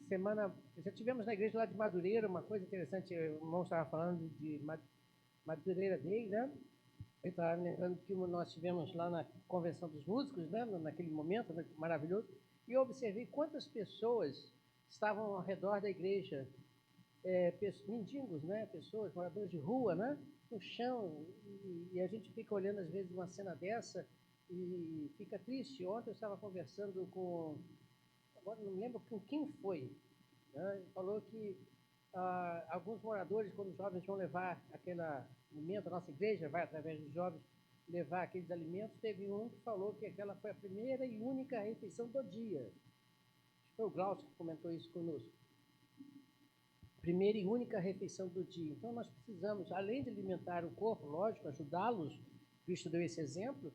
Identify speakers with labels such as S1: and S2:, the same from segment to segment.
S1: semana, já tivemos na igreja lá de Madureira uma coisa interessante, o irmão estava falando de Madureira Day, né? Eu estava lembrando que nós tivemos lá na Convenção dos Músicos, né? Naquele momento, né? Maravilhoso, e eu observei quantas pessoas estavam ao redor da igreja, mendigos, né? Pessoas, moradores de rua, né? No chão, e a gente fica olhando às vezes uma cena dessa e fica triste. Ontem eu estava conversando com, agora não me lembro com quem foi, né? Ele falou que alguns moradores, quando os jovens vão levar aquele alimento, a nossa igreja vai, através dos jovens, levar aqueles alimentos, teve um que falou que aquela foi a primeira e única refeição do dia. Acho que foi o Glaucio que comentou isso conosco. Primeira e única refeição do dia. Então, nós precisamos, além de alimentar o corpo, lógico, ajudá-los, Cristo deu esse exemplo,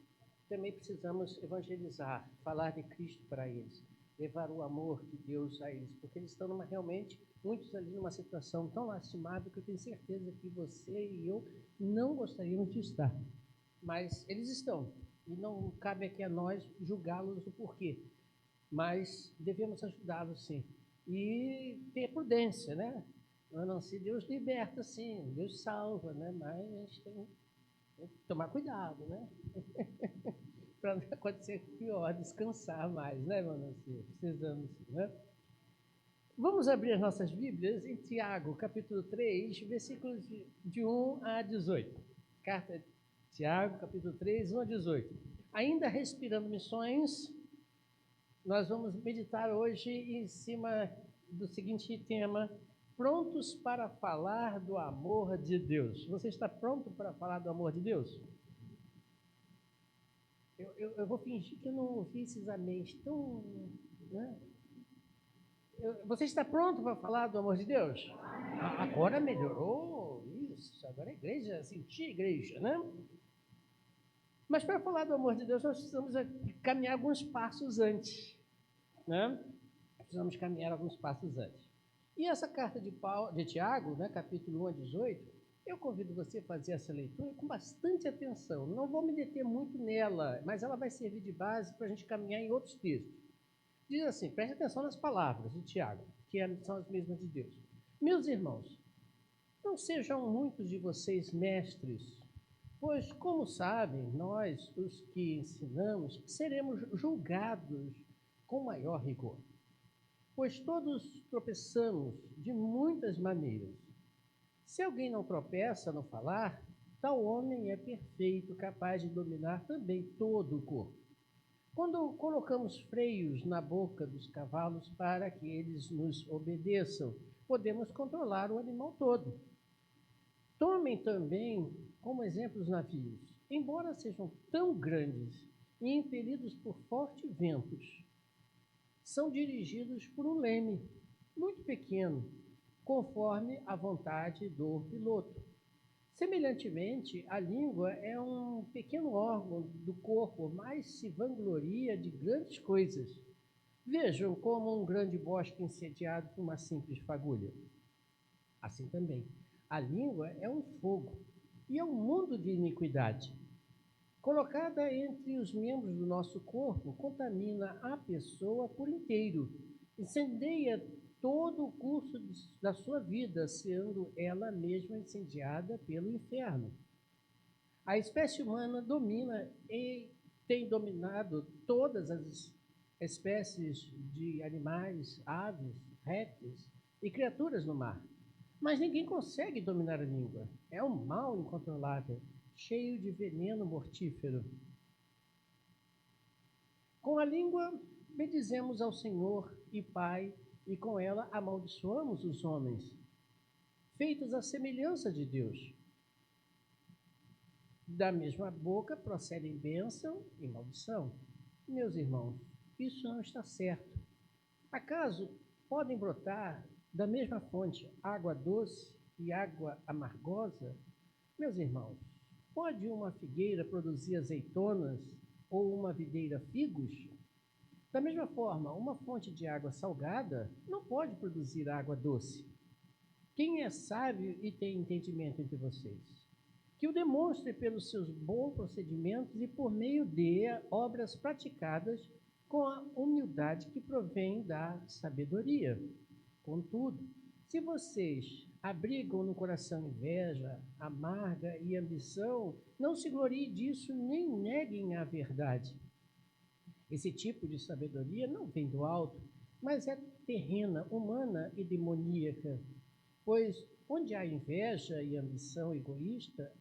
S1: também precisamos evangelizar, falar de Cristo para eles, levar o amor de Deus a eles, porque eles estão realmente, muitos ali numa situação tão lastimável que eu tenho certeza que você e eu não gostaríamos de estar. Mas eles estão, e não cabe aqui a nós julgá-los o porquê, mas devemos ajudá-los sim. E ter prudência, né? Não, se Deus liberta, sim, Deus salva, né? Mas a gente tem que tomar cuidado, né? Para não acontecer pior, descansar mais, né, irmão? Precisamos, né? Vamos abrir as nossas Bíblias em Tiago, capítulo 3, versículos de 1 a 18. Carta de Tiago, capítulo 3, 1 a 18. Ainda respirando missões, nós vamos meditar hoje em cima do seguinte tema: prontos para falar do amor de Deus. Você está pronto para falar do amor de Deus? Eu vou fingir que eu não ouvi esses améns tão... Né? Você está pronto para falar do amor de Deus? Agora melhorou. Isso, agora é igreja, sentir igreja, né? Mas para falar do amor de Deus, nós precisamos caminhar alguns passos antes, né? Precisamos caminhar alguns passos antes. E essa carta de Tiago, né, capítulo 1 a 18, eu convido você a fazer essa leitura com bastante atenção. Não vou me deter muito nela, mas ela vai servir de base para a gente caminhar em outros textos. Diz assim, preste atenção nas palavras de Tiago, que são as mesmas de Deus. Meus irmãos, não sejam muitos de vocês mestres, pois, como sabem, nós, os que ensinamos, seremos julgados com maior rigor. Pois todos tropeçamos de muitas maneiras. Se alguém não tropeça no falar, tal homem é perfeito, capaz de dominar também todo o corpo. Quando colocamos freios na boca dos cavalos para que eles nos obedeçam, podemos controlar o animal todo. Tomem também como exemplo os navios. Embora sejam tão grandes e impelidos por fortes ventos, são dirigidos por um leme muito pequeno, conforme a vontade do piloto. Semelhantemente, a língua é um pequeno órgão do corpo, mas se vangloria de grandes coisas. Vejam como um grande bosque incendiado por uma simples fagulha. Assim também, a língua é um fogo e é um mundo de iniquidade. Colocada entre os membros do nosso corpo, contamina a pessoa por inteiro, incendeia todo o curso da sua vida, sendo ela mesma incendiada pelo inferno. A espécie humana domina e tem dominado todas as espécies de animais, aves, répteis e criaturas no mar. Mas ninguém consegue dominar a língua. É um mal incontrolável, cheio de veneno mortífero. Com a língua bendizemos ao Senhor e Pai, e com ela amaldiçoamos os homens, feitos à semelhança de Deus. Da mesma boca procedem bênção e maldição. Meus irmãos, isso não está certo. Acaso podem brotar da mesma fonte água doce e água amargosa? Meus irmãos, pode uma figueira produzir azeitonas ou uma videira figos? Da mesma forma, uma fonte de água salgada não pode produzir água doce. Quem é sábio e tem entendimento entre vocês? Que o demonstre pelos seus bons procedimentos e por meio de obras praticadas com a humildade que provém da sabedoria. Contudo, se vocês abrigam no coração inveja, amarga e ambição, não se gloriem disso nem neguem a verdade. Esse tipo de sabedoria não vem do alto, mas é terrena, humana e demoníaca. Pois onde há inveja e ambição egoísta,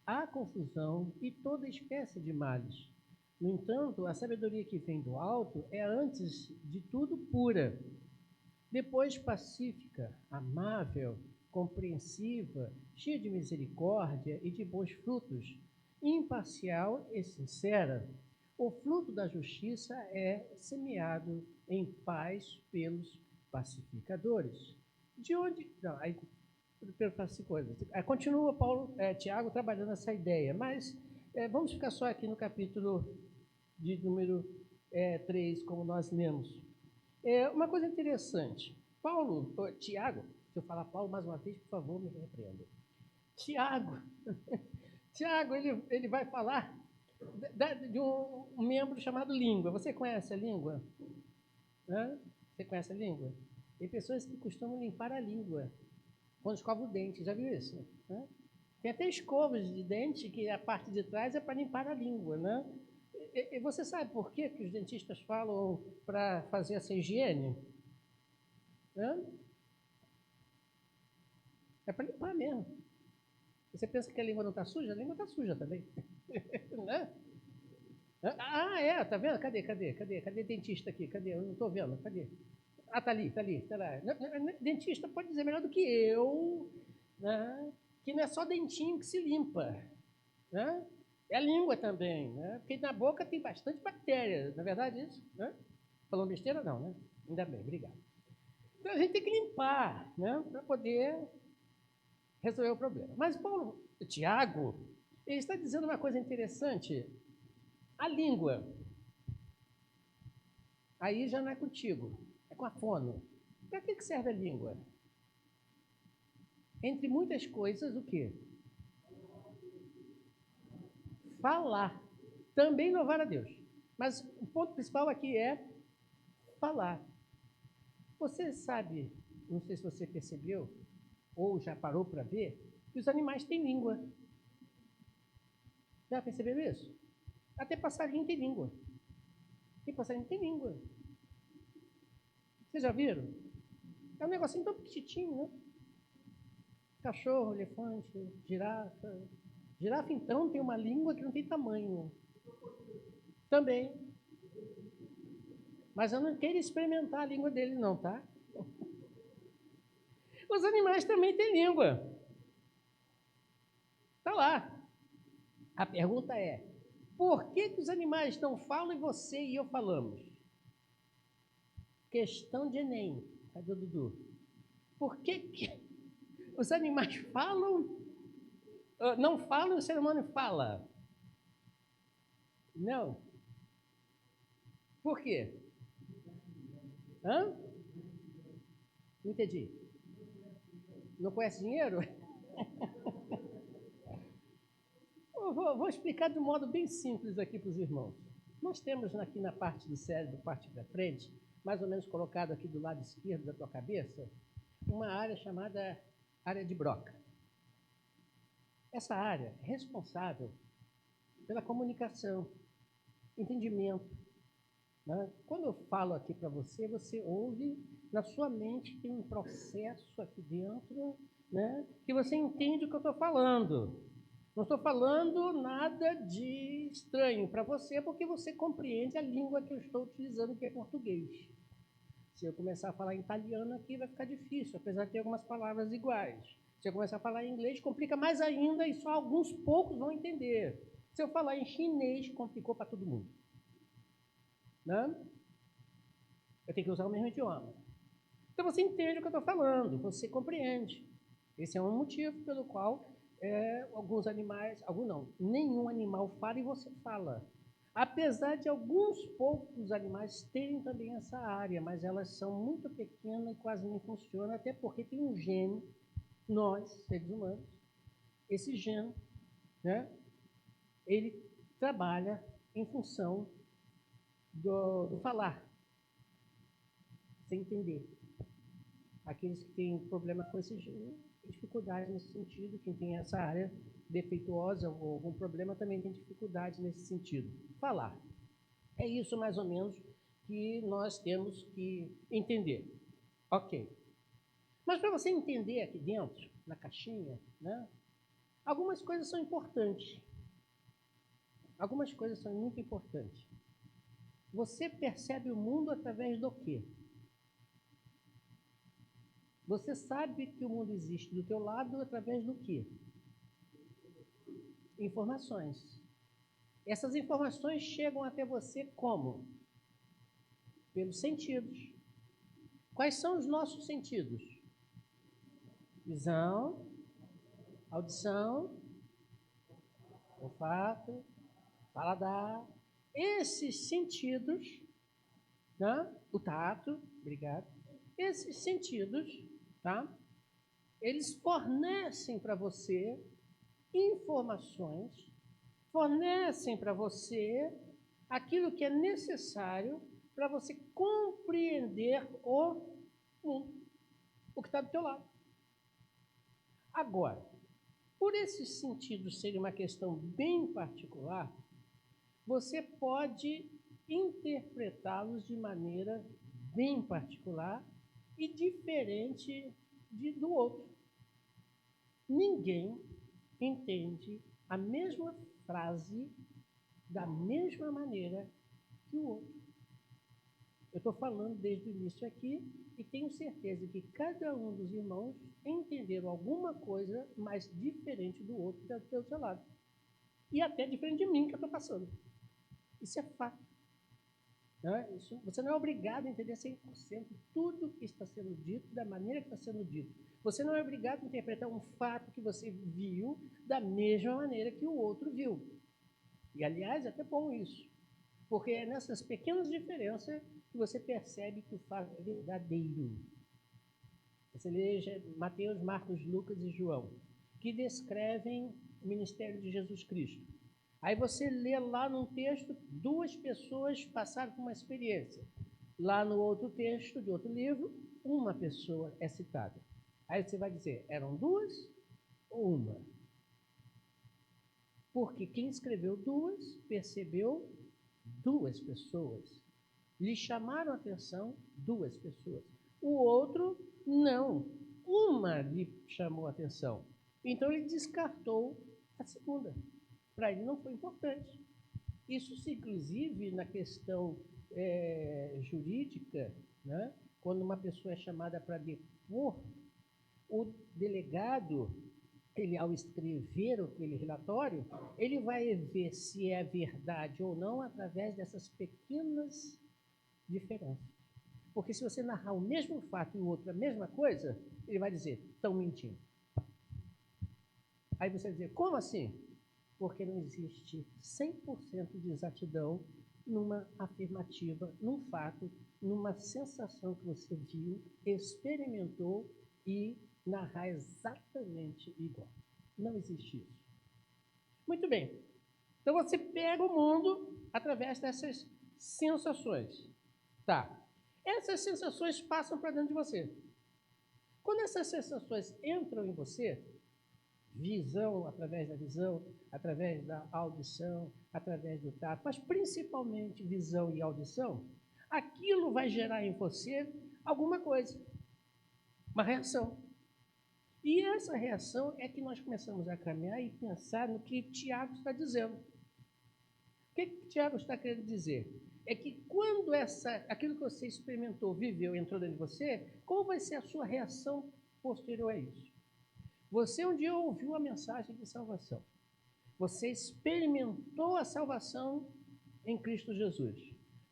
S1: há confusão e toda espécie de males. No entanto, a sabedoria que vem do alto é, antes de tudo, pura, depois pacífica, amável, compreensiva, cheia de misericórdia e de bons frutos, imparcial e sincera. O fruto da justiça é semeado em paz pelos pacificadores. De onde. Não, aí coisas. Continua Tiago trabalhando essa ideia, mas vamos ficar só aqui no capítulo de número 3, como nós lemos. Uma coisa interessante. Tiago, se eu falar Paulo mais uma vez, por favor, me repreenda. Tiago, ele vai falar de um membro chamado língua. Você conhece a língua? Hã? Você conhece a língua? Tem pessoas que costumam limpar a língua quando escova o dente. Já viu isso? Hã? Tem até escovas de dente que a parte de trás é para limpar a língua, né? E você sabe por que os dentistas falam para fazer essa higiene? Hã? É para limpar mesmo. Você pensa que a língua não está suja? A língua está suja também. Né? Tá vendo? Cadê dentista aqui? Cadê? Eu não estou vendo. Cadê? Tá ali. Tá lá. Dentista pode dizer melhor do que eu, né? Que não é só dentinho que se limpa, né? É a língua também, né? Porque na boca tem bastante bactéria, não é verdade isso? Né? Falando besteira não, né? Ainda bem, obrigado. Então a gente tem que limpar, né? Para poder resolver o problema. Mas Tiago, ele está dizendo uma coisa interessante. A língua, aí já não é contigo, é com a fono. Para que serve a língua? Entre muitas coisas, o quê? Falar. Também louvar a Deus. Mas o ponto principal aqui é falar. Você sabe, não sei se você percebeu, ou já parou para ver, que os animais têm língua. Já perceberam isso? Até passarinho tem língua. Tem passarinho tem língua. Vocês já viram? É um negocinho tão pequitinho, né? Cachorro, elefante, girafa. Girafa, então, tem uma língua que não tem tamanho. Também. Mas eu não quero experimentar a língua dele, não, tá? Os animais também têm língua. Tá lá. A pergunta é, por que os animais não falam e você e eu falamos? Questão de Enem. Cadê o Dudu? Por que os animais falam, não falam e o ser humano fala? Não. Por quê? Hã? Não entendi. Não conhece dinheiro? Vou explicar de um modo bem simples aqui para os irmãos. Nós temos aqui na parte do cérebro, parte da frente, mais ou menos colocado aqui do lado esquerdo da tua cabeça, uma área chamada área de Broca. Essa área é responsável pela comunicação, entendimento. Né? Quando eu falo aqui para você, você ouve, na sua mente tem um processo aqui dentro, né, que você entende o que eu estou falando. Não estou falando nada de estranho para você, porque você compreende a língua que eu estou utilizando, que é português. Se eu começar a falar italiano aqui, vai ficar difícil, apesar de ter algumas palavras iguais. Se eu começar a falar inglês, complica mais ainda e só alguns poucos vão entender. Se eu falar em chinês, complicou para todo mundo. Né? Eu tenho que usar o mesmo idioma. Então você entende o que eu estou falando, você compreende. Esse é um motivo pelo qual alguns animais, alguns não, nenhum animal fala e você fala. Apesar de alguns poucos animais terem também essa área, mas elas são muito pequenas e quase nem funcionam, até porque tem um gene, nós, seres humanos, esse gene, né, ele trabalha em função do falar, sem entender. aqueles que têm problema com esses dificuldades nesse sentido, quem tem essa área defeituosa ou algum problema também tem dificuldade nesse sentido. Falar. É isso mais ou menos que nós temos que entender. Ok. Mas para você entender aqui dentro, na caixinha, né, algumas coisas são importantes. Algumas coisas são muito importantes. Você percebe o mundo através do quê? Você sabe que o mundo existe do teu lado através do quê? Informações. Essas informações chegam até você como? Pelos sentidos. Quais são os nossos sentidos? Visão, audição, olfato, paladar. Esses sentidos, né? O tato, obrigado. Esses sentidos, tá? Eles fornecem para você informações, fornecem para você aquilo que é necessário para você compreender o mundo, o que está do teu lado. Agora, por esses sentidos serem uma questão bem particular, você pode interpretá-los de maneira bem particular e diferente do outro. Ninguém entende a mesma frase da mesma maneira que o outro. Eu estou falando desde o início aqui e tenho certeza que cada um dos irmãos entenderam alguma coisa mais diferente do outro que está do seu lado. E até diferente de mim que eu estou passando. Isso é fato. Você não é obrigado a entender 100% tudo que está sendo dito da maneira que está sendo dito. Você não é obrigado a interpretar um fato que você viu da mesma maneira que o outro viu. E, aliás, é até bom isso. Porque é nessas pequenas diferenças que você percebe que o fato é verdadeiro. Você lê Mateus, Marcos, Lucas e João, que descrevem o ministério de Jesus Cristo. Aí você lê lá num texto, 2 pessoas passaram por uma experiência. Lá no outro texto, de outro livro, uma pessoa é citada. Aí você vai dizer, eram 2 ou uma? Porque quem escreveu 2 percebeu 2 pessoas. Lhe chamaram a atenção 2 pessoas. O outro, não. Uma lhe chamou a atenção. Então ele descartou a segunda. Para ele não foi importante. Isso, inclusive, na questão jurídica, né? Quando uma pessoa é chamada para depor, o delegado, ele, ao escrever aquele relatório, ele vai ver se é verdade ou não através dessas pequenas diferenças. Porque se você narrar o mesmo fato e o outro a mesma coisa, ele vai dizer, estão mentindo. Aí você vai dizer, como assim? Porque não existe 100% de exatidão numa afirmativa, num fato, numa sensação que você viu, experimentou e narrar exatamente igual. Não existe isso. Muito bem. Então você pega o mundo através dessas sensações. Tá. Essas sensações passam para dentro de você. Quando essas sensações entram em você, visão, através da audição, através do tato, mas principalmente visão e audição, aquilo vai gerar em você alguma coisa, uma reação. E essa reação é que nós começamos a caminhar e pensar no que Tiago está dizendo. O que Tiago está querendo dizer? É que quando aquilo que você experimentou, viveu, entrou dentro de você, qual vai ser a sua reação posterior a isso? Você um dia ouviu a mensagem de salvação. Você experimentou a salvação em Cristo Jesus.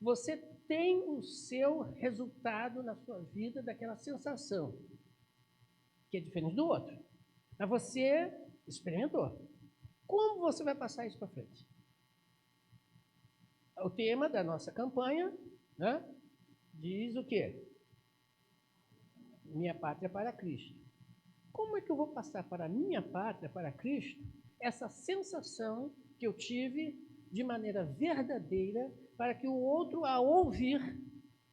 S1: Você tem o seu resultado na sua vida daquela sensação, que é diferente do outro. Mas você experimentou. Como você vai passar isso para frente? O tema da nossa campanha, né, diz o quê? Minha pátria para Cristo. Como é que eu vou passar para a minha pátria, para Cristo, essa sensação que eu tive de maneira verdadeira, para que o outro, ao ouvir,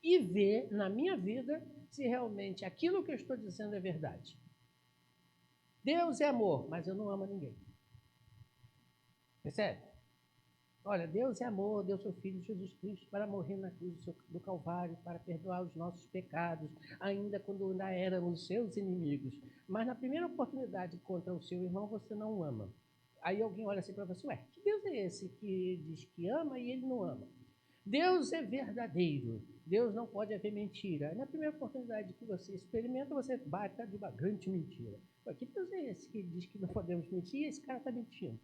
S1: e ver na minha vida se realmente aquilo que eu estou dizendo é verdade. Deus é amor, mas eu não amo ninguém. Percebe? Olha, Deus é amor, deu seu Filho Jesus Cristo para morrer na cruz do Calvário, para perdoar os nossos pecados, ainda quando ainda éramos seus inimigos. Mas na primeira oportunidade contra o seu irmão, você não o ama. Aí alguém olha assim para você, ué, que Deus é esse que diz que ama e ele não ama? Deus é verdadeiro, Deus não pode haver mentira. Na primeira oportunidade que você experimenta, você bate de uma grande mentira. Ué, que Deus é esse que diz que não podemos mentir e esse cara está mentindo?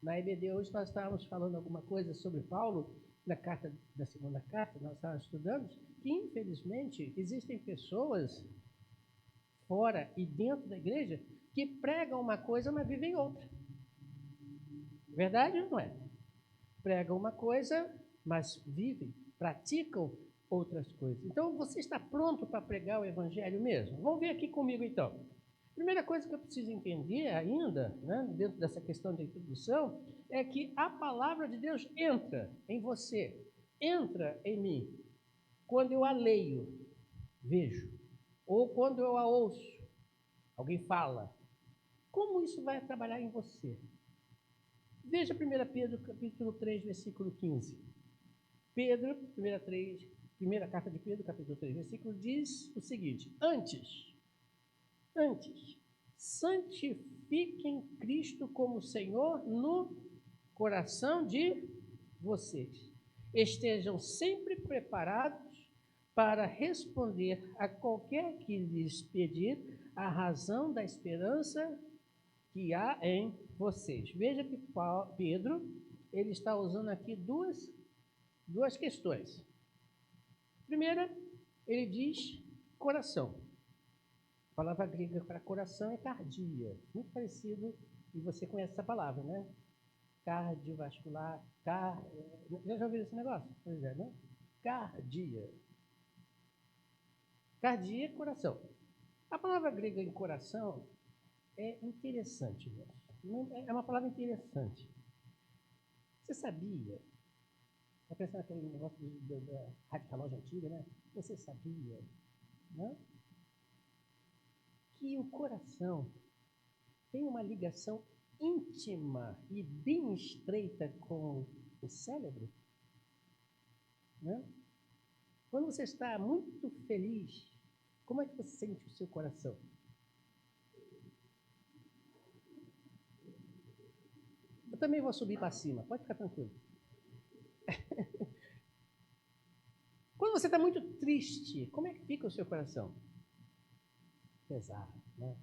S1: Na EBD hoje nós estávamos falando alguma coisa sobre Paulo, da segunda carta, nós estávamos estudando, que infelizmente existem pessoas fora e dentro da igreja que pregam uma coisa, mas vivem outra. Verdade ou não é? Pregam uma coisa, mas vivem, praticam outras coisas. Então, você está pronto para pregar o evangelho mesmo? Vamos ver aqui comigo então. Primeira coisa que eu preciso entender ainda, né, dentro dessa questão de introdução, é que a palavra de Deus entra em você, entra em mim, quando eu a leio, vejo, ou quando eu a ouço, alguém fala. Como isso vai trabalhar em você? Veja 1 Pedro, capítulo 3, versículo 15. Pedro, primeira carta de Pedro, capítulo 3, versículo, diz o seguinte: Antes, santifiquem Cristo como Senhor no coração de vocês. Estejam sempre preparados para responder a qualquer que lhes pedir a razão da esperança que há em vocês. Veja que Pedro, ele está usando aqui duas questões. Primeira, ele diz coração. A palavra grega para coração é cardia, muito parecido, e você conhece essa palavra, né? Cardiovascular, já ouviu esse negócio? Pois é, né? Cardia. Cardia é coração. A palavra grega em coração é interessante, é uma palavra interessante. Você sabia? Está pensando naquele negócio da rádio relógio antiga, né? Você sabia, né, que o coração tem uma ligação íntima e bem estreita com o cérebro? Né? Quando você está muito feliz, como é que você sente o seu coração? Eu também vou subir para cima, pode ficar tranquilo. Quando você está muito triste, como é que fica o seu coração? Pesado, né?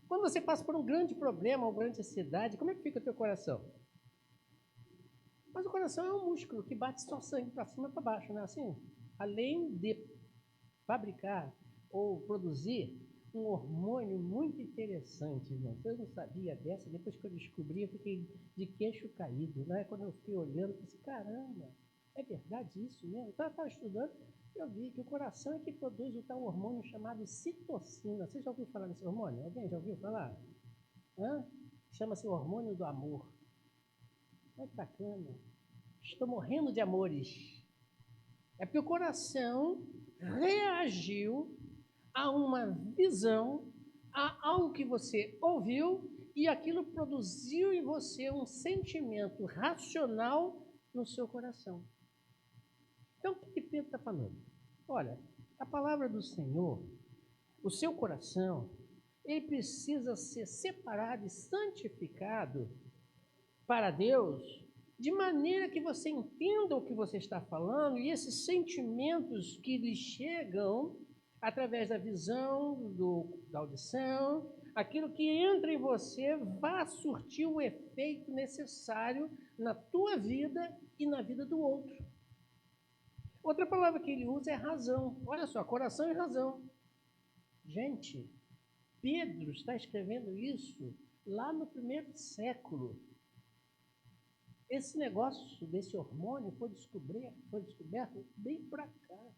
S1: Quando você passa por um grande problema, uma grande ansiedade, como é que fica o teu coração? Mas o coração é um músculo que bate só sangue para cima e para baixo, né? Assim, além de fabricar ou produzir um hormônio muito interessante, irmão. Eu não sabia dessa, depois que eu descobri, eu fiquei de queixo caído, né? Quando eu fui olhando, eu pensei, caramba, é verdade isso mesmo? Então eu estava estudando, eu vi que o coração é que produz o tal hormônio chamado citocina. Você já ouviu falar desse hormônio? Alguém já ouviu falar? Chama-se hormônio do amor. Olha que bacana. Estou morrendo de amores. É porque o coração reagiu a uma visão, a algo que você ouviu, e aquilo produziu em você um sentimento racional no seu coração. Então, o que Pedro está falando? Olha, a palavra do Senhor, o seu coração, ele precisa ser separado e santificado para Deus, de maneira que você entenda o que você está falando e esses sentimentos que lhe chegam através da visão, da audição, aquilo que entra em você vá surtir o efeito necessário na tua vida e na vida do outro. Outra palavra que ele usa é razão. Olha só, coração e razão. Gente, Pedro está escrevendo isso lá no 1º século. Esse negócio desse hormônio foi descoberto bem para cá.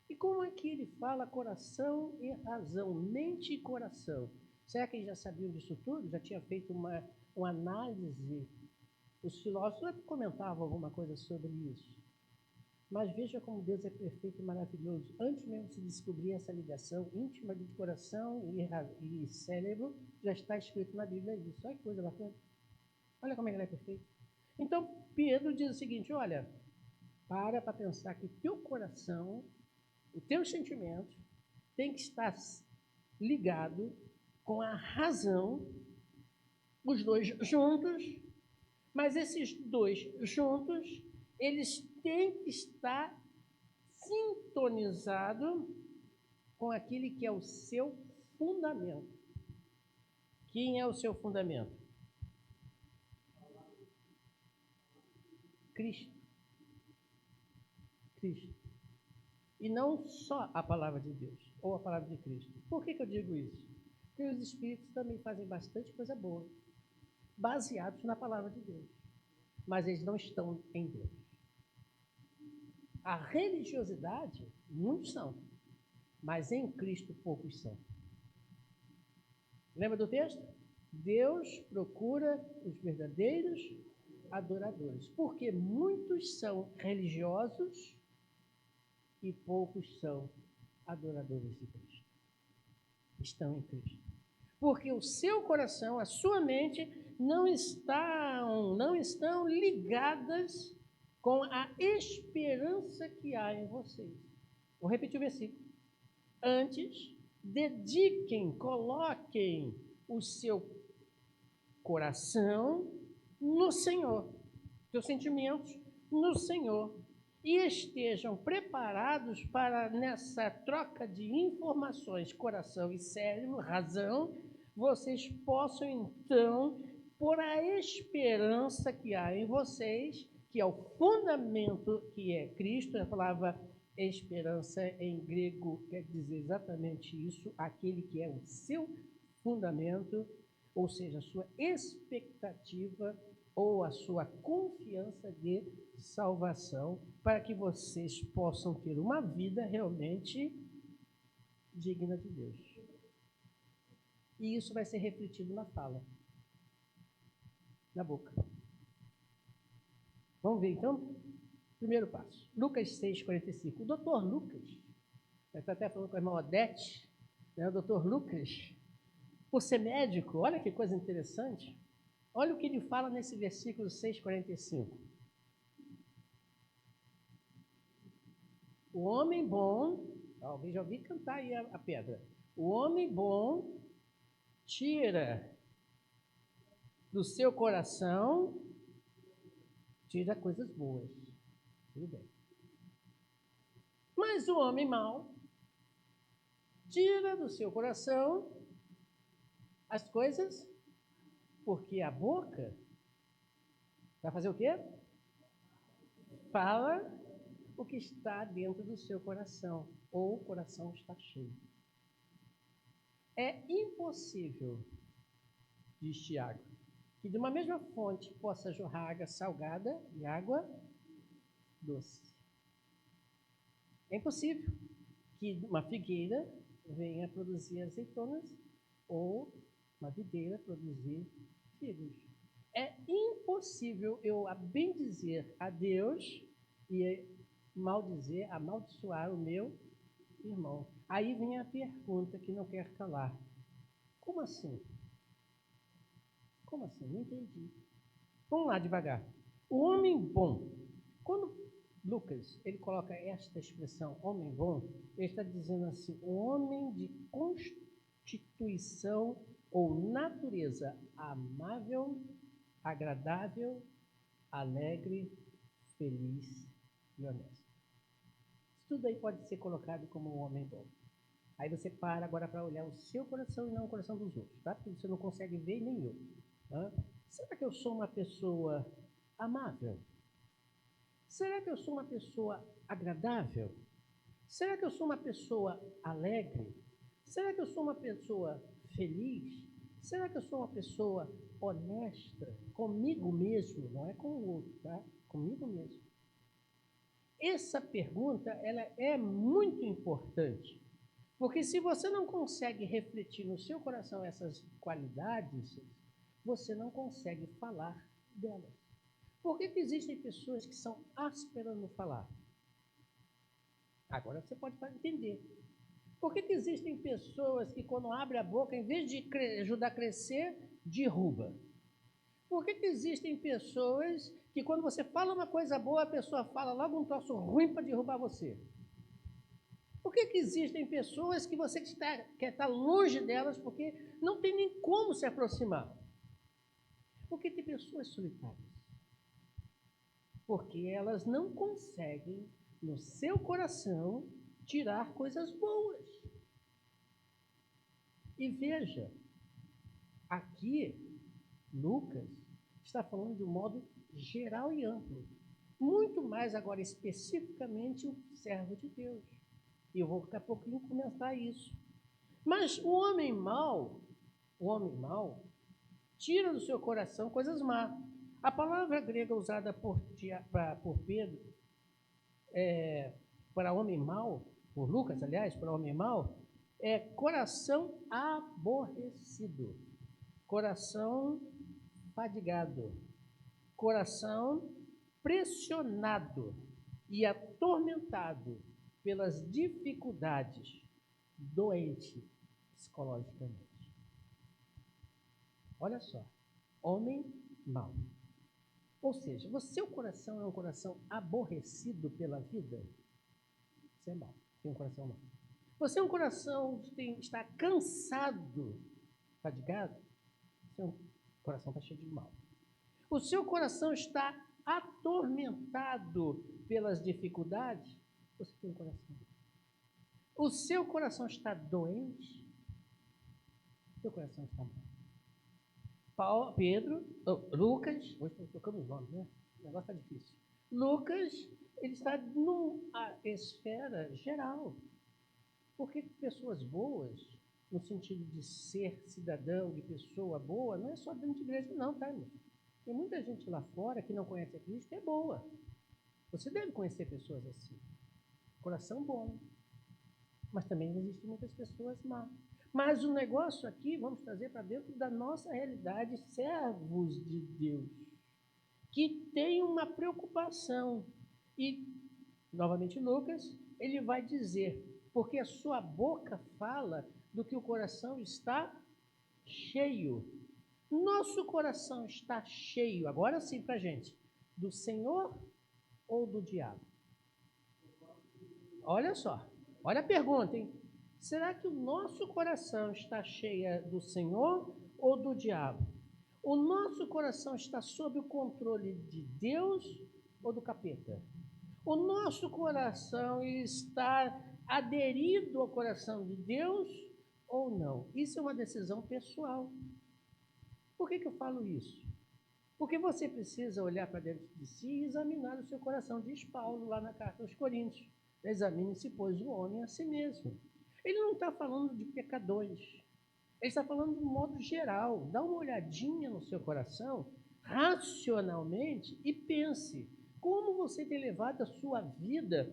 S1: E como é que ele fala coração e razão, mente e coração? Será que eles já sabiam disso tudo? Já tinha feito uma análise? Os filósofos comentavam alguma coisa sobre isso. Mas veja como Deus é perfeito e maravilhoso. Antes mesmo de se descobrir essa ligação íntima de coração e cérebro, já está escrito na Bíblia isso. Olha que coisa bacana. Olha como ele é perfeito. Então, Pedro diz o seguinte, olha, para pensar que o teu coração, os teus sentimentos, tem que estar ligado com a razão, os dois juntos, mas esses dois juntos, eles têm que estar sintonizados com aquele que é o seu fundamento. Quem é o seu fundamento? Cristo. Cristo. E não só a palavra de Deus, ou a palavra de Cristo. Por que eu digo isso? Porque os Espíritos também fazem bastante coisa boa, baseados na palavra de Deus. Mas eles não estão em Deus. A religiosidade, muitos são, mas em Cristo poucos são. Lembra do texto? Deus procura os verdadeiros adoradores, porque muitos são religiosos e poucos são adoradores de Cristo. Estão em Cristo. Porque o seu coração, a sua mente, não estão ligadas com a esperança que há em vocês. Vou repetir o versículo. Antes, coloquem o seu coração no Senhor, seus sentimentos no Senhor, e estejam preparados para, nessa troca de informações, coração e cérebro, razão, vocês possam, então, por a esperança que há em vocês, que é o fundamento que é Cristo, a palavra esperança em grego quer dizer exatamente isso, aquele que é o seu fundamento, ou seja, a sua expectativa ou a sua confiança de salvação, para que vocês possam ter uma vida realmente digna de Deus. E isso vai ser refletido na fala, na boca. Vamos ver, então? Primeiro passo. Lucas 6,45. O doutor Lucas, eu estou até falando com a irmã Odete, né? O doutor Lucas, por ser médico, olha que coisa interessante. Olha o que ele fala nesse versículo 6,45. O homem bom, alguém já ouviu cantar aí a pedra. O homem bom tira do seu coração, tira coisas boas. Tudo bem. Mas o homem mau tira do seu coração as coisas, porque a boca vai fazer o quê? Fala o que está dentro do seu coração, ou o coração está cheio. É impossível, diz Tiago, que de uma mesma fonte possa jorrar água salgada e água doce. É impossível que uma figueira venha produzir azeitonas ou uma videira produzir figos. É impossível eu bendizer a Deus e maldizer, amaldiçoar o meu irmão. Aí vem a pergunta que não quer calar. Como assim? Como assim? Não entendi. Vamos lá devagar. O homem bom, quando Lucas, ele coloca esta expressão, homem bom, ele está dizendo assim, o homem de constituição ou natureza amável, agradável, alegre, feliz e honesto. Isso tudo aí pode ser colocado como um homem bom. Aí você para agora para olhar o seu coração e não o coração dos outros, tá? Porque você não consegue ver nem eu. Tá? Será que eu sou uma pessoa amável? Será que eu sou uma pessoa agradável? Será que eu sou uma pessoa alegre? Será que eu sou uma pessoa feliz? Será que eu sou uma pessoa honesta comigo mesmo? Não é com o outro, tá? Comigo mesmo. Essa pergunta, ela é muito importante, porque se você não consegue refletir no seu coração essas qualidades, você não consegue falar delas. Por que existem pessoas que são ásperas no falar? Agora você pode entender. Por que existem pessoas que, quando abrem a boca, em vez de ajudar a crescer, derruba? Por que existem pessoas que, quando você fala uma coisa boa, a pessoa fala logo um troço ruim para derrubar você? Por que existem pessoas que você quer estar longe delas porque não tem nem como se aproximar? Porque tem pessoas solitárias. Porque elas não conseguem, no seu coração, tirar coisas boas. E veja, aqui, Lucas está falando de um modo geral e amplo. Muito mais agora especificamente o servo de Deus. E eu vou daqui a pouquinho comentar isso. Mas o homem mau, tira do seu coração coisas más. A palavra grega usada por Pedro para homem mau, por Lucas, aliás, para homem mau, é coração aborrecido, coração fadigado, coração pressionado e atormentado pelas dificuldades, doente psicologicamente. Olha só, homem mau. Ou seja, o seu coração é um coração aborrecido pela vida? Você é mau, tem um coração mau. Você é um coração que está cansado, fadigado? Seu coração está cheio de mal. O seu coração está atormentado pelas dificuldades? Você tem um coração. O seu coração está doente? O seu coração está mal. Lucas, hoje estou tocando os nomes, né? O negócio está difícil. Lucas, ele está numa esfera geral. Porque pessoas boas, no sentido de ser cidadão, de pessoa boa, não é só dentro de igreja, não, tá, irmão? Tem muita gente lá fora que não conhece a Cristo, é boa. Você deve conhecer pessoas assim. Coração bom. Mas também existem muitas pessoas más. Mas o negócio aqui, vamos trazer para dentro da nossa realidade, servos de Deus, que tem uma preocupação. E, novamente, Lucas, ele vai dizer, porque a sua boca fala do que o coração está cheio. Nosso coração está cheio, agora sim para a gente, do Senhor ou do diabo? Olha só, olha a pergunta, hein? Será que o nosso coração está cheio do Senhor ou do diabo? O nosso coração está sob o controle de Deus ou do capeta? O nosso coração está aderido ao coração de Deus ou não? Isso é uma decisão pessoal. Por que eu falo isso? Porque você precisa olhar para dentro de si e examinar o seu coração, diz Paulo lá na carta aos Coríntios. Examine-se, pois, o homem a si mesmo. Ele não está falando de pecadores. Ele está falando de um modo geral. Dá uma olhadinha no seu coração, racionalmente, e pense como você tem levado a sua vida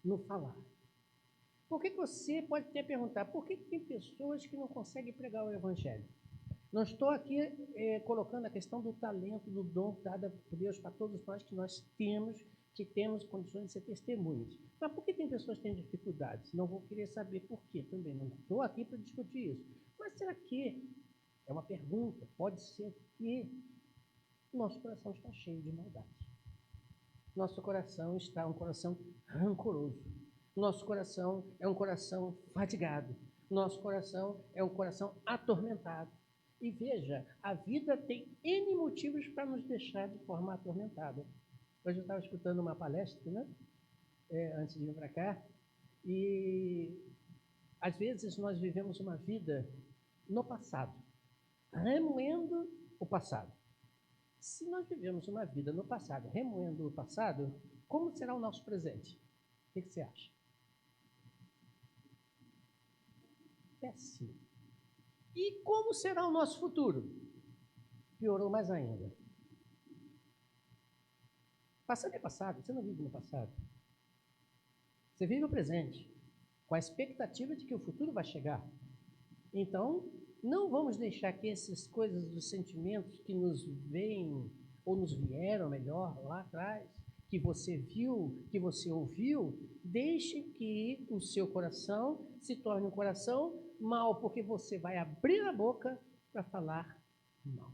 S1: no falar. Por que você pode até perguntar, por que tem pessoas que não conseguem pregar o evangelho? Não estou aqui colocando a questão do talento, do dom dado por Deus para todos nós que temos condições de ser testemunhas. Mas por que tem pessoas que têm dificuldades? Não vou querer saber por quê também. Não estou aqui para discutir isso. Mas será que, é uma pergunta, pode ser que nosso coração está cheio de maldade. Nosso coração está um coração rancoroso. Nosso coração é um coração fatigado. Nosso coração é um coração atormentado. E veja, a vida tem N motivos para nos deixar de forma atormentada. Hoje eu estava escutando uma palestra, né? Antes de vir para cá, e às vezes nós vivemos uma vida no passado, remoendo o passado. Se nós vivemos uma vida no passado, remoendo o passado, como será o nosso presente? O que você acha? Péssimo. E como será o nosso futuro? Piorou mais ainda. Passado é passado, você não vive no passado. Você vive o presente, com a expectativa de que o futuro vai chegar. Então, não vamos deixar que essas coisas dos sentimentos que nos vêm, ou nos vieram melhor, lá atrás, que você viu, que você ouviu, deixe que o seu coração se torne um coração mau, porque você vai abrir a boca para falar mal.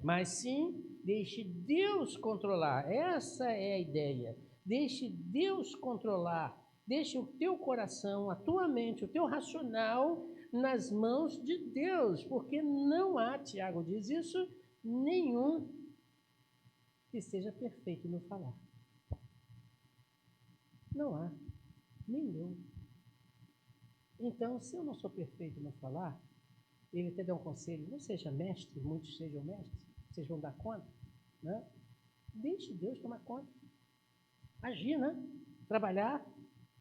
S1: Mas sim, deixe Deus controlar. Essa é a ideia. Deixe Deus controlar. Deixe o teu coração, a tua mente, o teu racional nas mãos de Deus, porque não há, Tiago diz isso, nenhum que seja perfeito no falar. Não há nenhum. Então, se eu não sou perfeito no falar, ele até dá um conselho, não seja mestre, muitos sejam mestres, vocês vão dar conta, né? Deixe Deus tomar conta. Agir, né? Trabalhar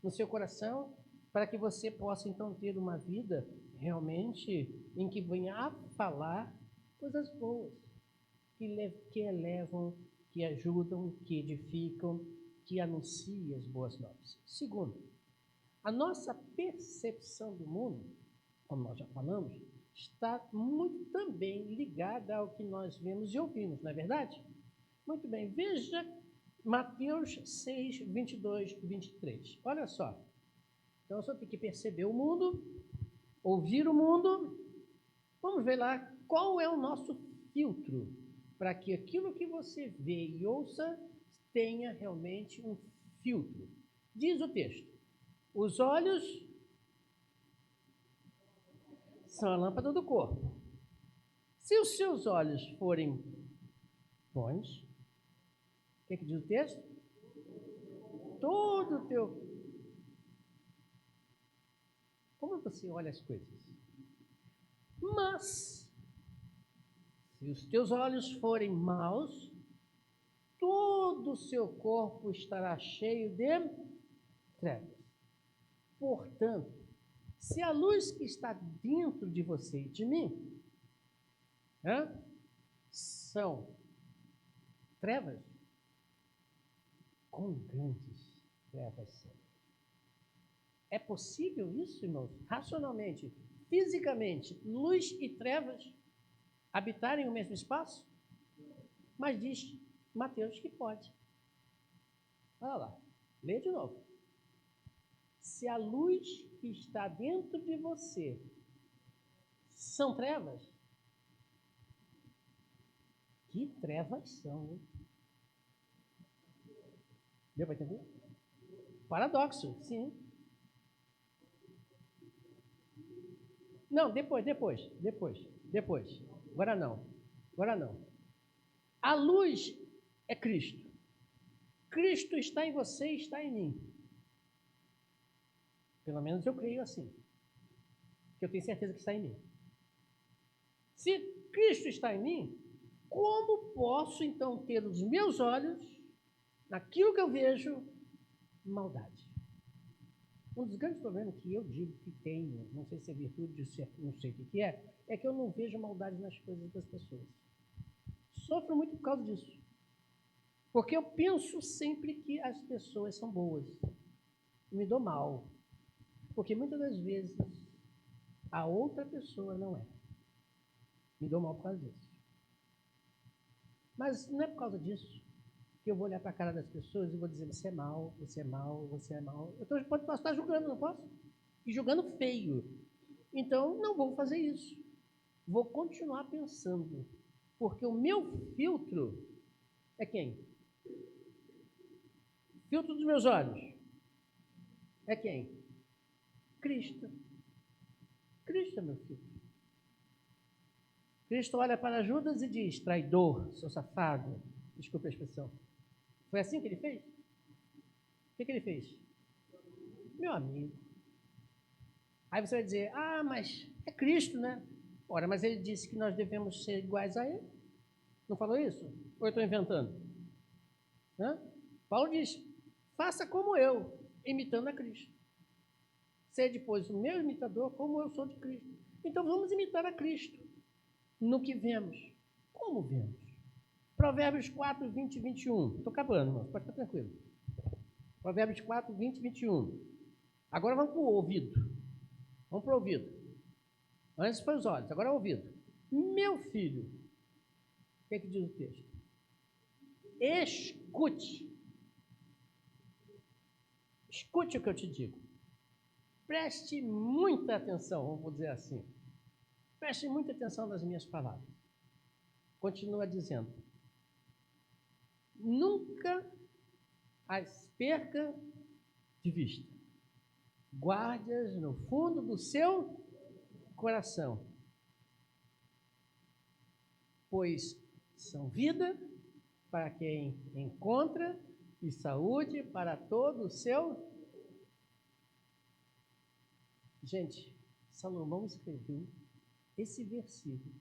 S1: no seu coração para que você possa então ter uma vida realmente em que venha a falar coisas boas, que elevam, que ajudam, que edificam, que anunciam as boas novas. Segundo, a nossa percepção do mundo, como nós já falamos, está muito também ligada ao que nós vemos e ouvimos, não é verdade? Muito bem, veja Mateus 6, 22 e 23. Olha só. Então, eu só tenho que perceber o mundo, ouvir o mundo. Vamos ver lá qual é o nosso filtro para que aquilo que você vê e ouça tenha realmente um filtro. Diz o texto: os olhos são a lâmpada do corpo. Se os seus olhos forem bons, o que diz o texto? Todo o teu... Como você olha as coisas? Mas, se os teus olhos forem maus, todo o seu corpo estará cheio de trevas. Portanto, se a luz que está dentro de você e de mim são trevas, quão grandes trevas são. É possível isso, irmãos? Racionalmente, fisicamente, luz e trevas habitarem o mesmo espaço? Mas diz Mateus que pode. Olha lá, lê de novo. Se a luz que está dentro de você são trevas, que trevas são, hein? Deu para entender? Paradoxo, sim. Não, depois. Agora não. A luz é Cristo. Cristo está em você e está em mim. Pelo menos eu creio assim. Que eu tenho certeza que está em mim. Se Cristo está em mim, como posso então ter os meus olhos, naquilo que eu vejo, maldade? Um dos grandes problemas que eu digo que tenho, não sei se é virtude, não sei o que é que eu não vejo maldade nas coisas das pessoas. Sofro muito por causa disso. Porque eu penso sempre que as pessoas são boas. Me dou mal. Porque muitas das vezes a outra pessoa não é. Me dou mal por causa disso. Mas não é por causa disso que eu vou olhar para a cara das pessoas e vou dizer: você é mal, você é mal, você é mal. Eu posso estar julgando, não posso? E julgando feio. Então, não vou fazer isso. Vou continuar pensando. Porque o meu filtro é quem? Filtro dos meus olhos é quem? Cristo. Cristo é meu filtro. Cristo olha para Judas e diz: traidor, seu safado. Desculpa a expressão. Foi assim que ele fez? O que ele fez? Meu amigo. Aí você vai dizer: ah, mas é Cristo, né? Ora, mas ele disse que nós devemos ser iguais a ele. Não falou isso? Ou eu estou inventando? Paulo diz: faça como eu, imitando a Cristo. Sede, pois, o meu imitador, como eu sou de Cristo. Então vamos imitar a Cristo no que vemos. Como vemos? Provérbios 4, 20 e 21. Estou acabando, irmão. Pode ficar tranquilo. Provérbios 4, 20 e 21. Agora vamos para o ouvido. Vamos para o ouvido. Antes foi os olhos, agora é o ouvido. Meu filho, o que diz o texto? escute. Escute o que eu te digo. Preste muita atenção, vamos dizer assim. Preste muita atenção nas minhas palavras. Continua dizendo. Nunca as perca de vista. Guarde-as no fundo do seu coração. Pois são vida para quem encontra e saúde para todo o seu. Gente, Salomão escreveu esse versículo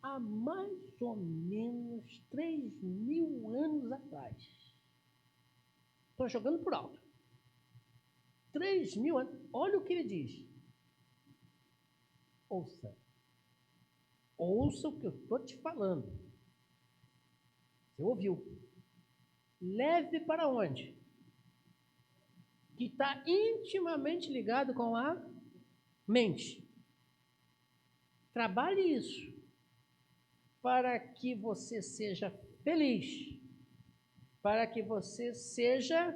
S1: há mais ou menos 3.000 anos atrás. Estou jogando por alto. 3.000 anos. Olha o que ele diz. Ouça. Ouça o que eu estou te falando. Você ouviu. Leve para onde? Que está intimamente ligado com a mente. Trabalhe isso para que você seja feliz, para que você seja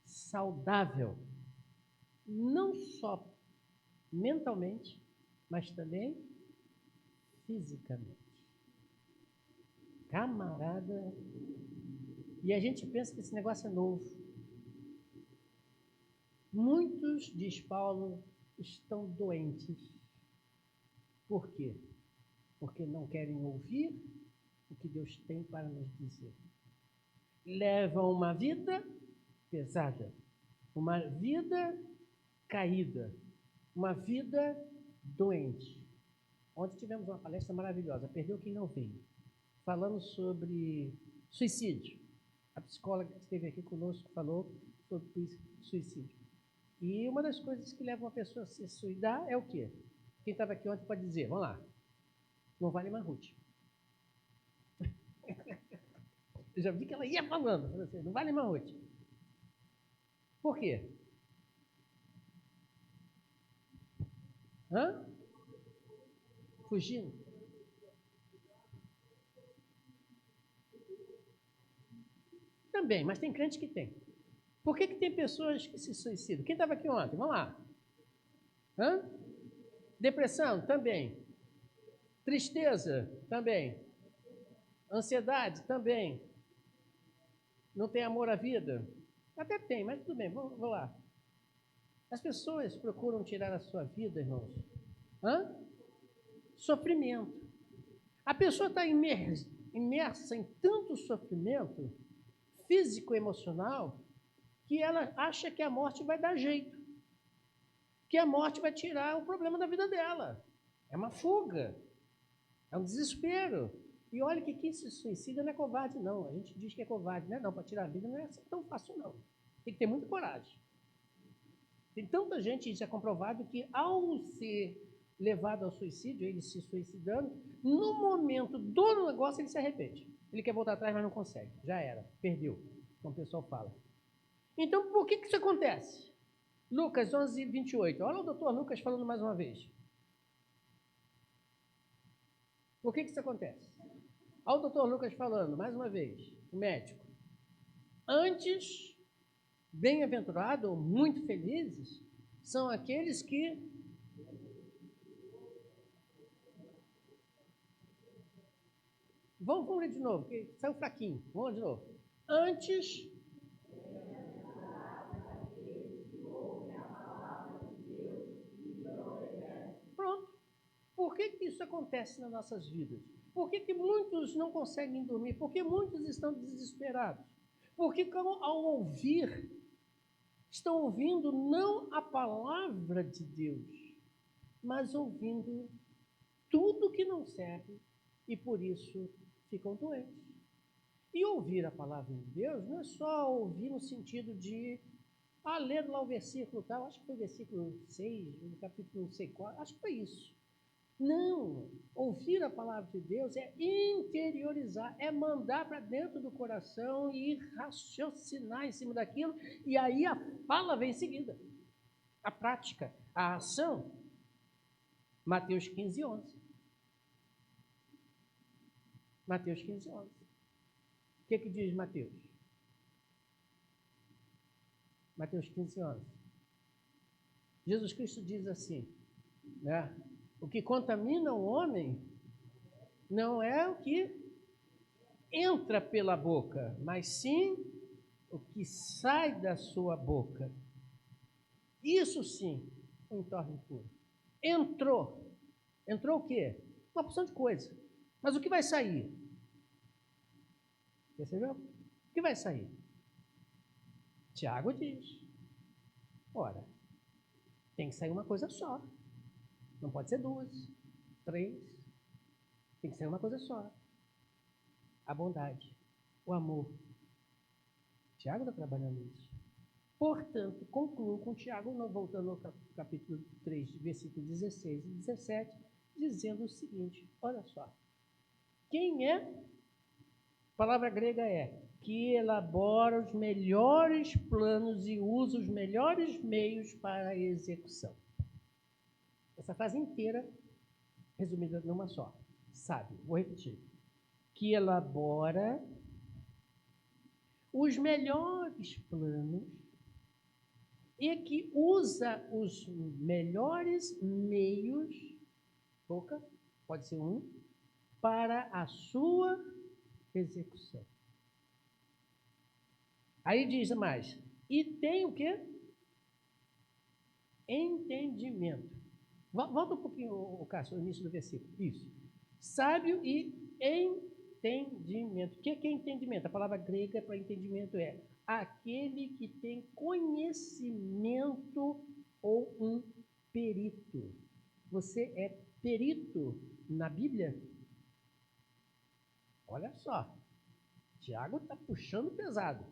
S1: saudável, não só mentalmente, mas também fisicamente. Camarada, e a gente pensa que esse negócio é novo. Muitos, diz Paulo, estão doentes. Por quê? Porque não querem ouvir o que Deus tem para nos dizer. Levam uma vida pesada, uma vida caída, uma vida doente. Ontem tivemos uma palestra maravilhosa, Perdeu Quem Não Veio, falando sobre suicídio. A psicóloga que esteve aqui conosco falou sobre suicídio. E uma das coisas que leva uma pessoa a se suicidar é o quê? Quem estava aqui ontem pode dizer, vamos lá, não vale mais Ruth. Eu já vi que ela ia falando, assim, não vale mais Ruth. Por quê? Fugindo? Também, mas tem crente que tem. Por que tem pessoas que se suicidam? Quem estava aqui ontem? Vamos lá. Depressão? Também. Tristeza? Também. Ansiedade? Também. Não tem amor à vida? Até tem, mas tudo bem, vamos lá. As pessoas procuram tirar a sua vida, irmãos. Sofrimento. A pessoa está imersa em tanto sofrimento físico e emocional que ela acha que a morte vai dar jeito, que a morte vai tirar o problema da vida dela. É uma fuga, é um desespero. E olha que quem se suicida não é covarde, não. A gente diz que é covarde, não é não, para tirar a vida não é assim tão fácil, não. Tem que ter muita coragem. Tem tanta gente, isso é comprovado, que ao ser levado ao suicídio, ele se suicidando, no momento do negócio ele se arrepende. Ele quer voltar atrás, mas não consegue. Já era, perdeu, como o pessoal fala. Então, por que isso acontece? Lucas 11, 28. Olha o doutor Lucas falando mais uma vez. Por que isso acontece? Olha o doutor Lucas falando, mais uma vez, o médico. Antes, bem-aventurado ou muito felizes, são aqueles que... Vamos ler de novo, porque saiu fraquinho. Vamos de novo. Antes... Pronto. Por que isso acontece nas nossas vidas? Por que muitos não conseguem dormir? Por que muitos estão desesperados? Porque ao ouvir, estão ouvindo não a palavra de Deus, mas ouvindo tudo que não serve e por isso ficam doentes. E ouvir a palavra de Deus não é só ouvir no sentido de ler lá o versículo tal, acho que foi o versículo 6, no capítulo não sei qual, acho que foi isso. Não, ouvir a palavra de Deus é interiorizar, é mandar para dentro do coração e raciocinar em cima daquilo, e aí a fala vem em seguida. A prática, a ação. Mateus 15, 11. Mateus 15, 11. O que diz Mateus? Mateus 15, 11. Jesus Cristo diz assim, né? O que contamina o homem não é o que entra pela boca, mas sim o que sai da sua boca. Isso sim o torna impuro. Entrou o quê? Uma porção de coisa. Mas o que vai sair? Percebeu? O que vai sair? Tiago diz, ora, tem que sair uma coisa só. Não pode ser duas, três. Tem que ser uma coisa só. A bondade, o amor. Tiago está trabalhando isso. Portanto, concluo com Tiago, voltando ao capítulo 3, versículos 16 e 17, dizendo o seguinte, olha só. Quem é? A palavra grega é que elabora os melhores planos e usa os melhores meios para a execução. Essa frase inteira, resumida numa só. Sábio, vou repetir. Que elabora os melhores planos e que usa os melhores meios, pouca, pode ser um, para a sua execução. Aí diz mais, e tem o quê? Entendimento. Volta um pouquinho, o Cássio, no início do versículo. Isso. Sábio e entendimento. O que é entendimento? A palavra grega para entendimento é aquele que tem conhecimento ou um perito. Você é perito na Bíblia? Olha só. Tiago está puxando pesado.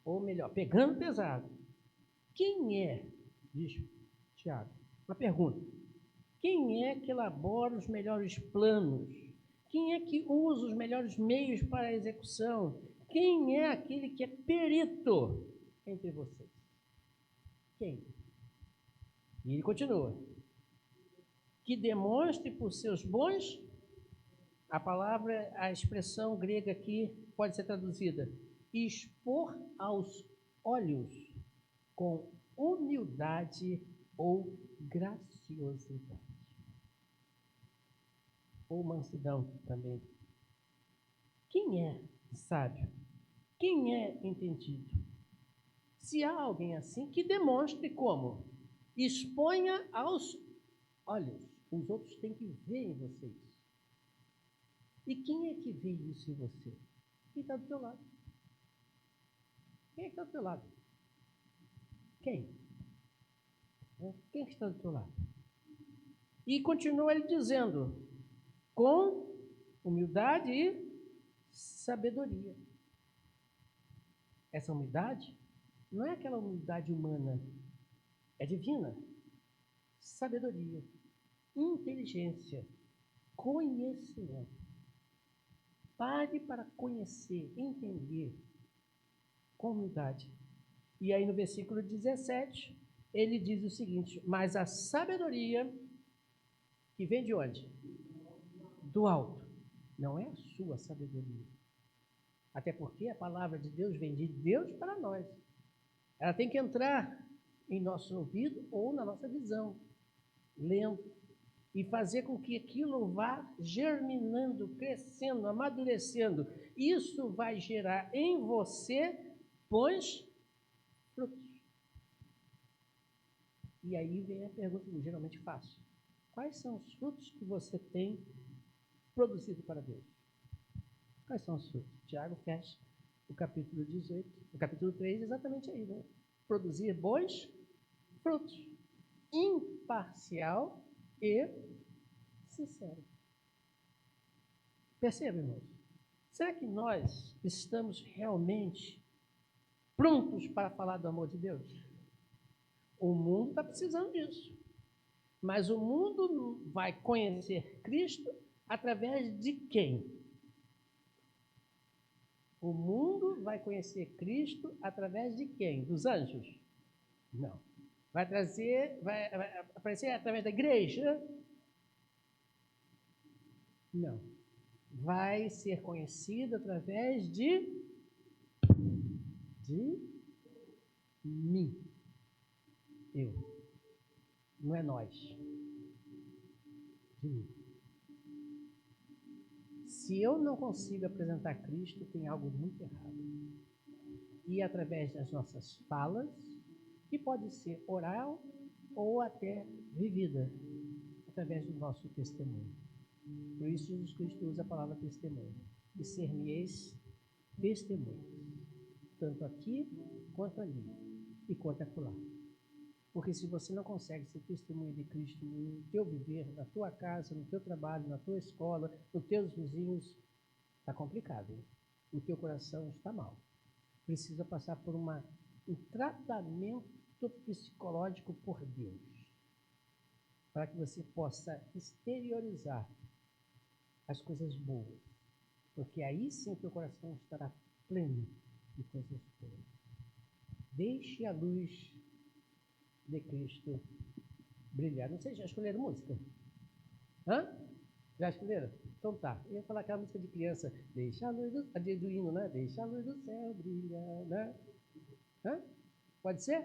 S1: Ou melhor, pegando pesado. Quem é, diz Tiago, uma pergunta. Quem é que elabora os melhores planos? Quem é que usa os melhores meios para a execução? Quem é aquele que é perito entre vocês? Quem? E ele continua. Que demonstre por seus bons, a palavra, a expressão grega aqui pode ser traduzida, expor aos olhos com humildade ou graciosidade. Ou mansidão também. Quem é sábio? Quem é entendido? Se há alguém assim, que demonstre como? Exponha aos olhos. Os outros têm que ver em vocês. E quem é que vê isso em você? Quem está do teu lado? Quem é que está do teu lado? Quem? Quem está do teu lado? E continua ele dizendo, com humildade e sabedoria. Essa humildade não é aquela humildade humana, é divina. Sabedoria, inteligência, conhecimento. Pare para conhecer, entender com humildade. E aí no versículo 17, ele diz o seguinte, mas a sabedoria que vem de onde? Do alto. Não é a sua sabedoria. Até porque a palavra de Deus vem de Deus para nós. Ela tem que entrar em nosso ouvido ou na nossa visão, lendo, e fazer com que aquilo vá germinando, crescendo, amadurecendo. Isso vai gerar em você bons frutos. E aí vem a pergunta que eu geralmente faço. Quais são os frutos que você tem produzido para Deus? Quais são os frutos? Tiago fecha o capítulo 18, o capítulo 3, exatamente aí, né? Produzir bons frutos. Imparcial e sincero. Perceba, irmãos? Será que nós estamos realmente prontos para falar do amor de Deus? O mundo está precisando disso. Mas o mundo vai conhecer Cristo através de quem? O mundo vai conhecer Cristo através de quem? Dos anjos? Não. Vai aparecer através da igreja? Não. Vai ser conhecido através de mim. Eu. Não é nós. De mim. Se eu não consigo apresentar Cristo, tem algo muito errado. E através das nossas falas, que pode ser oral ou até vivida, através do nosso testemunho. Por isso, Jesus Cristo usa a palavra testemunho. E ser-me-eis testemunho, tanto aqui quanto ali e quanto acolá. Porque se você não consegue ser testemunha de Cristo no teu viver, na tua casa, no teu trabalho, na tua escola, nos teus vizinhos, está complicado, hein? O teu coração está mal. Precisa passar por um tratamento psicológico por Deus, para que você possa exteriorizar as coisas boas, porque aí sim o teu coração estará pleno de coisas boas. Deixe a luz de Cristo brilhar. Não sei, já escolheram música? Hã? Já escolheram? Então tá. Eu ia falar aquela música de criança. Deixa a luz do hino, né? Deixa a luz do céu brilhar, né? Hã? Pode ser?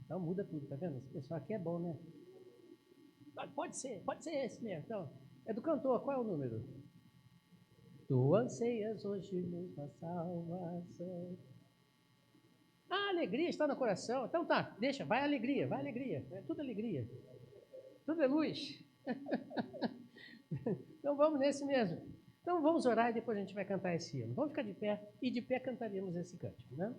S1: Então muda tudo, tá vendo? Esse pessoal aqui é bom, né? Pode ser esse mesmo. Então, é do cantor, qual é o número? Tu anseias hoje mesmo a salvação. A alegria está no coração. Então tá, deixa, vai alegria, vai alegria. É tudo alegria. Tudo é luz. Então vamos nesse mesmo. Então vamos orar e depois a gente vai cantar esse hino. Vamos ficar de pé e de pé cantaremos esse cântico, né?